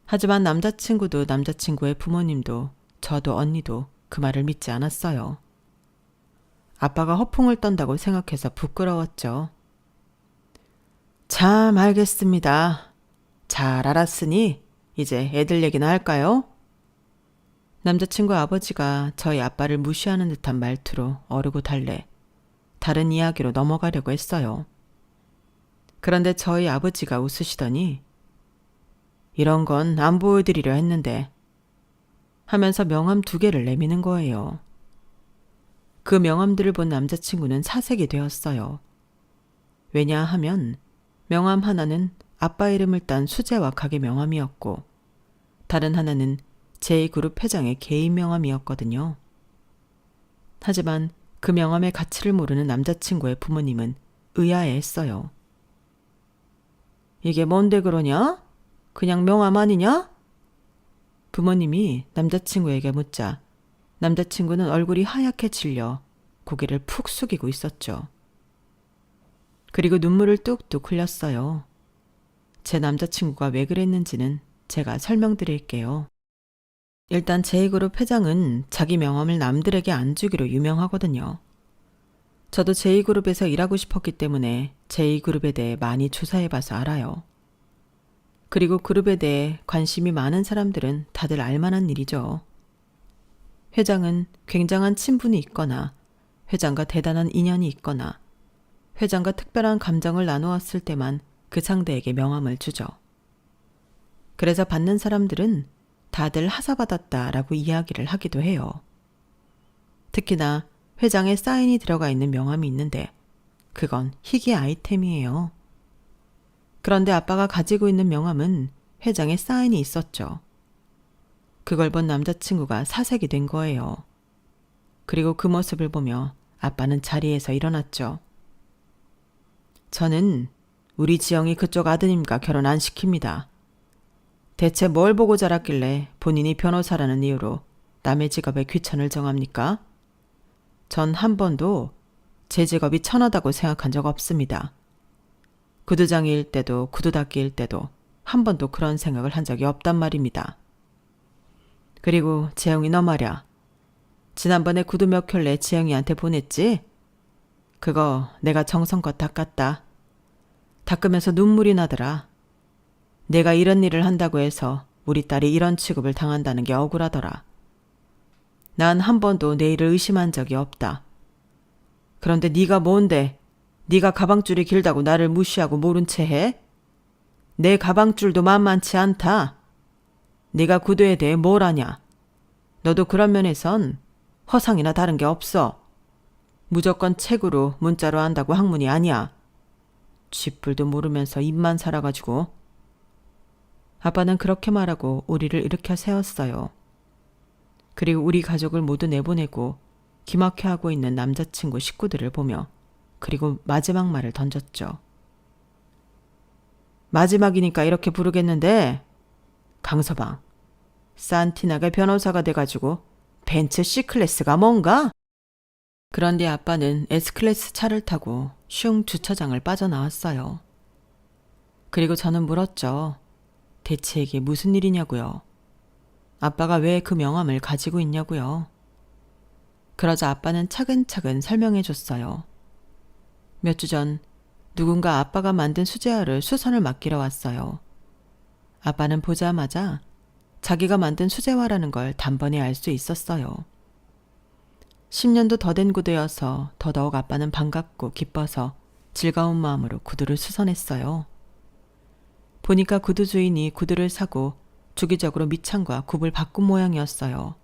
하지만 남자친구도 남자친구의 부모님도 저도 언니도 그 말을 믿지 않았어요. 아빠가 허풍을 떤다고 생각해서 부끄러웠죠. 참 알겠습니다. 잘 알았으니 이제 애들 얘기나 할까요? 남자친구 아버지가 저희 아빠를 무시하는 듯한 말투로 어르고 달래 다른 이야기로 넘어가려고 했어요. 그런데 저희 아버지가 웃으시더니 이런 건 안 보여드리려 했는데 하면서 명함 2개를 내미는 거예요. 그 명함들을 본 남자친구는 사색이 되었어요. 왜냐하면 명함 하나는 아빠 이름을 딴 수제와 가게 명함이었고 다른 하나는 제2그룹 회장의 개인 명함이었거든요. 하지만 그 명함의 가치를 모르는 남자친구의 부모님은 의아해했어요. 이게 뭔데 그러냐? 그냥 명함 아니냐? 부모님이 남자친구에게 묻자 남자친구는 얼굴이 하얗게 질려 고개를 푹 숙이고 있었죠. 그리고 눈물을 뚝뚝 흘렸어요. 제 남자친구가 왜 그랬는지는 제가 설명드릴게요. 일단 제2그룹 회장은 자기 명함을 남들에게 안 주기로 유명하거든요. 저도 제2그룹에서 일하고 싶었기 때문에 제2그룹에 대해 많이 조사해봐서 알아요. 그리고 그룹에 대해 관심이 많은 사람들은 다들 알만한 일이죠. 회장은 굉장한 친분이 있거나 회장과 대단한 인연이 있거나 회장과 특별한 감정을 나누었을 때만 그 상대에게 명함을 주죠. 그래서 받는 사람들은 다들 하사받았다라고 이야기를 하기도 해요. 특히나 회장의 사인이 들어가 있는 명함이 있는데 그건 희귀 아이템이에요. 그런데 아빠가 가지고 있는 명함은 회장의 사인이 있었죠. 그걸 본 남자친구가 사색이 된 거예요. 그리고 그 모습을 보며 아빠는 자리에서 일어났죠. 저는 우리 지영이 그쪽 아드님과 결혼 안 시킵니다. 대체 뭘 보고 자랐길래 본인이 변호사라는 이유로 남의 직업에 귀천을 정합니까? 전 한 번도 제 직업이 천하다고 생각한 적 없습니다. 구두장이일 때도 구두 닦기일 때도 한 번도 그런 생각을 한 적이 없단 말입니다. 그리고 재영이 너 말야. 지난번에 구두 몇 켤레 지영이한테 보냈지? 그거 내가 정성껏 닦았다. 닦으면서 눈물이 나더라. 내가 이런 일을 한다고 해서 우리 딸이 이런 취급을 당한다는 게 억울하더라. 난 한 번도 내 일을 의심한 적이 없다. 그런데 네가 뭔데? 네가 가방줄이 길다고 나를 무시하고 모른 채 해? 내 가방줄도 만만치 않다. 네가 구두에 대해 뭘 아냐? 너도 그런 면에선 허상이나 다른 게 없어. 무조건 책으로 문자로 한다고 학문이 아니야. 쥐뿔도 모르면서 입만 살아가지고. 아빠는 그렇게 말하고 우리를 일으켜 세웠어요. 그리고 우리 가족을 모두 내보내고 기막혀하고 있는 남자친구 식구들을 보며 그리고 마지막 말을 던졌죠. 마지막이니까 이렇게 부르겠는데 강서방, 산티나게 변호사가 돼가지고 벤츠 C클래스가 뭔가? 그런데 아빠는 S클래스 차를 타고 슝 주차장을 빠져나왔어요. 그리고 저는 물었죠. 대체 이게 무슨 일이냐고요. 아빠가 왜 그 명함을 가지고 있냐고요. 그러자 아빠는 차근차근 설명해 줬어요. 몇 주 전 누군가 아빠가 만든 수제화를 수선을 맡기러 왔어요. 아빠는 보자마자 자기가 만든 수제화라는 걸 단번에 알 수 있었어요. 10년도 더 된 구두여서 더더욱 아빠는 반갑고 기뻐서 즐거운 마음으로 구두를 수선했어요. 보니까 구두 주인이 구두를 사고 주기적으로 밑창과 굽을 바꾼 모양이었어요.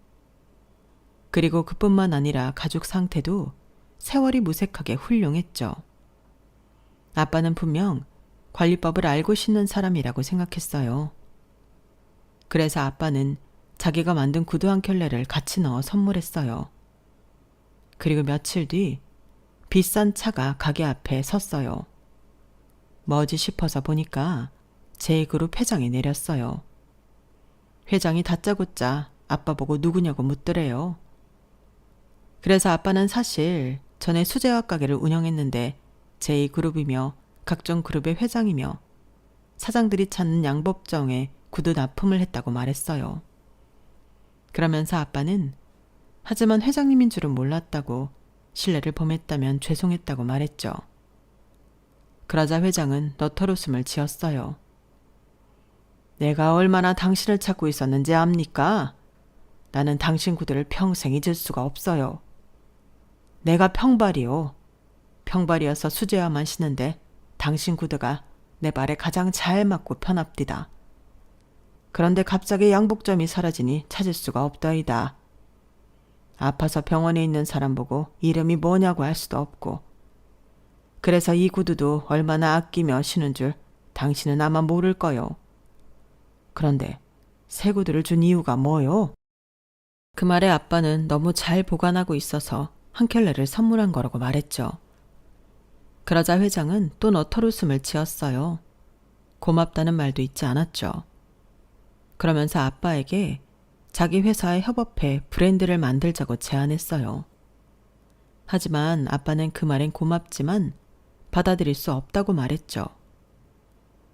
그리고 그뿐만 아니라 가죽 상태도 세월이 무색하게 훌륭했죠. 아빠는 분명 관리법을 알고 신는 사람이라고 생각했어요. 그래서 아빠는 자기가 만든 구두 한 켤레를 같이 넣어 선물했어요. 그리고 며칠 뒤 비싼 차가 가게 앞에 섰어요. 뭐지 싶어서 보니까 제2그룹 회장이 내렸어요. 회장이 다짜고짜 아빠 보고 누구냐고 묻더래요. 그래서 아빠는 사실 전에 수제화 가게를 운영했는데 제2그룹이며 각종 그룹의 회장이며 사장들이 찾는 양법정에 구두 납품을 했다고 말했어요. 그러면서 아빠는 하지만 회장님인 줄은 몰랐다고 신뢰를 범했다면 죄송했다고 말했죠. 그러자 회장은 너털웃음을 지었어요. 내가 얼마나 당신을 찾고 있었는지 압니까? 나는 당신 구두를 평생 잊을 수가 없어요. 내가 평발이요. 평발이어서 수제화만 신는데 당신 구두가 내 발에 가장 잘 맞고 편합디다. 그런데 갑자기 양복점이 사라지니 찾을 수가 없더이다. 아파서 병원에 있는 사람 보고 이름이 뭐냐고 할 수도 없고. 그래서 이 구두도 얼마나 아끼며 신은 줄 당신은 아마 모를 거요. 그런데 새 구두를 준 이유가 뭐요? 그 말에 아빠는 너무 잘 보관하고 있어서 한 켤레를 선물한 거라고 말했죠. 그러자 회장은 또 너털웃음을 지었어요. 고맙다는 말도 잊지 않았죠. 그러면서 아빠에게 자기 회사에 협업해 브랜드를 만들자고 제안했어요. 하지만 아빠는 그 말엔 고맙지만 받아들일 수 없다고 말했죠.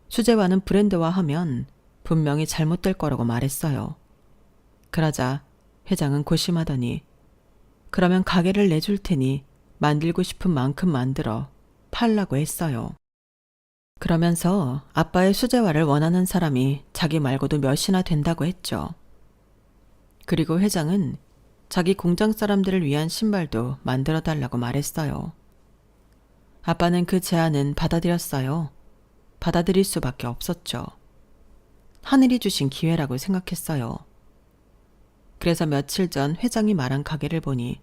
수제화는 브랜드화하면 분명히 잘못될 거라고 말했어요. 그러자 회장은 고심하더니 그러면 가게를 내줄 테니 만들고 싶은 만큼 만들어 팔라고 했어요. 그러면서 아빠의 수제화를 원하는 사람이 자기 말고도 몇이나 된다고 했죠. 그리고 회장은 자기 공장 사람들을 위한 신발도 만들어 달라고 말했어요. 아빠는 그 제안은 받아들였어요. 받아들일 수밖에 없었죠. 하늘이 주신 기회라고 생각했어요. 그래서 며칠 전 회장이 말한 가게를 보니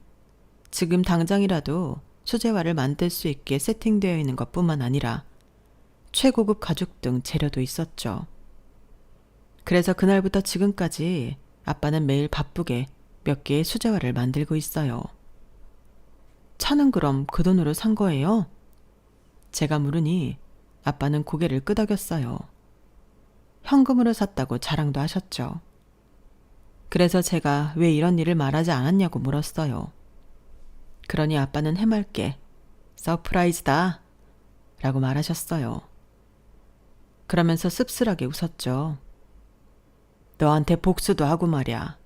지금 당장이라도 수제화를 만들 수 있게 세팅되어 있는 것뿐만 아니라 최고급 가죽 등 재료도 있었죠. 그래서 그날부터 지금까지 아빠는 매일 바쁘게 몇 개의 수제화를 만들고 있어요. 차는 그럼 그 돈으로 산 거예요? 제가 물으니 아빠는 고개를 끄덕였어요. 현금으로 샀다고 자랑도 하셨죠. 그래서 제가 왜 이런 일을 말하지 않았냐고 물었어요. 그러니 아빠는 해맑게 서프라이즈다 라고 말하셨어요. 그러면서 씁쓸하게 웃었죠. 너한테 복수도 하고 말이야.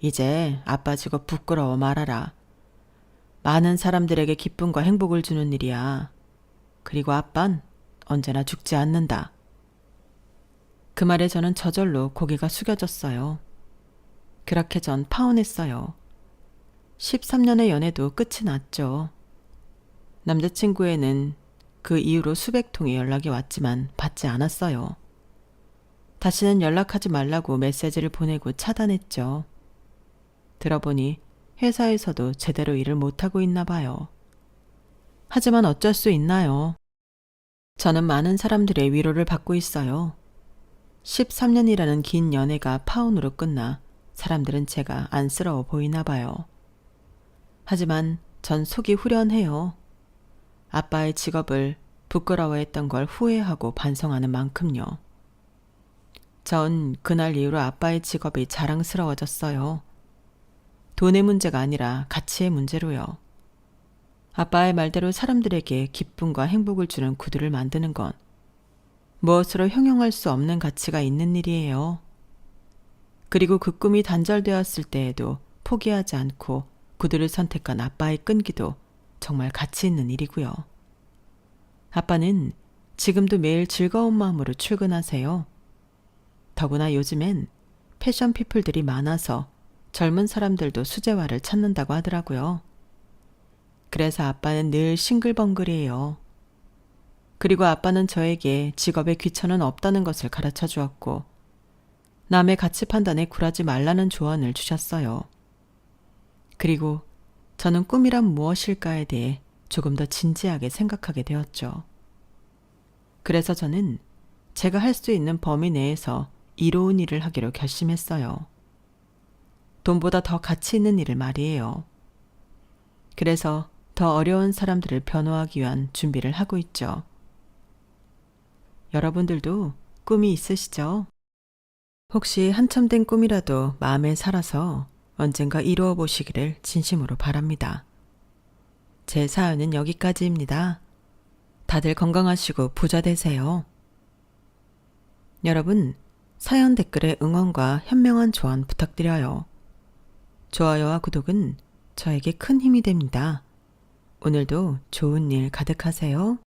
이제 아빠 지고 부끄러워 말아라. 많은 사람들에게 기쁨과 행복을 주는 일이야. 그리고 아빤 언제나 죽지 않는다. 그 말에 저는 저절로 고개가 숙여졌어요. 그렇게 전 파혼했어요. 13년의 연애도 끝이 났죠. 남자친구에는 그 이후로 수백 통의 연락이 왔지만 받지 않았어요. 다시는 연락하지 말라고 메시지를 보내고 차단했죠. 들어보니 회사에서도 제대로 일을 못하고 있나 봐요. 하지만 어쩔 수 있나요? 저는 많은 사람들의 위로를 받고 있어요. 13년이라는 긴 연애가 파혼으로 끝나 사람들은 제가 안쓰러워 보이나 봐요. 하지만 전 속이 후련해요. 아빠의 직업을 부끄러워했던 걸 후회하고 반성하는 만큼요. 전 그날 이후로 아빠의 직업이 자랑스러워졌어요. 돈의 문제가 아니라 가치의 문제로요. 아빠의 말대로 사람들에게 기쁨과 행복을 주는 구두를 만드는 건 무엇으로 형용할 수 없는 가치가 있는 일이에요. 그리고 그 꿈이 단절되었을 때에도 포기하지 않고 구두를 선택한 아빠의 끈기도 정말 가치 있는 일이고요. 아빠는 지금도 매일 즐거운 마음으로 출근하세요. 더구나 요즘엔 패션 피플들이 많아서 젊은 사람들도 수제화를 찾는다고 하더라고요. 그래서 아빠는 늘 싱글벙글이에요. 그리고 아빠는 저에게 직업에 귀천은 없다는 것을 가르쳐 주었고 남의 가치 판단에 굴하지 말라는 조언을 주셨어요. 그리고 저는 꿈이란 무엇일까에 대해 조금 더 진지하게 생각하게 되었죠. 그래서 저는 제가 할 수 있는 범위 내에서 이로운 일을 하기로 결심했어요. 돈보다 더 가치 있는 일을 말이에요. 그래서 더 어려운 사람들을 변호하기 위한 준비를 하고 있죠. 여러분들도 꿈이 있으시죠? 혹시 한참 된 꿈이라도 마음에 살아서 언젠가 이루어 보시기를 진심으로 바랍니다. 제 사연은 여기까지입니다. 다들 건강하시고 부자 되세요. 여러분, 사연 댓글에 응원과 현명한 조언 부탁드려요. 좋아요와 구독은 저에게 큰 힘이 됩니다. 오늘도 좋은 일 가득하세요.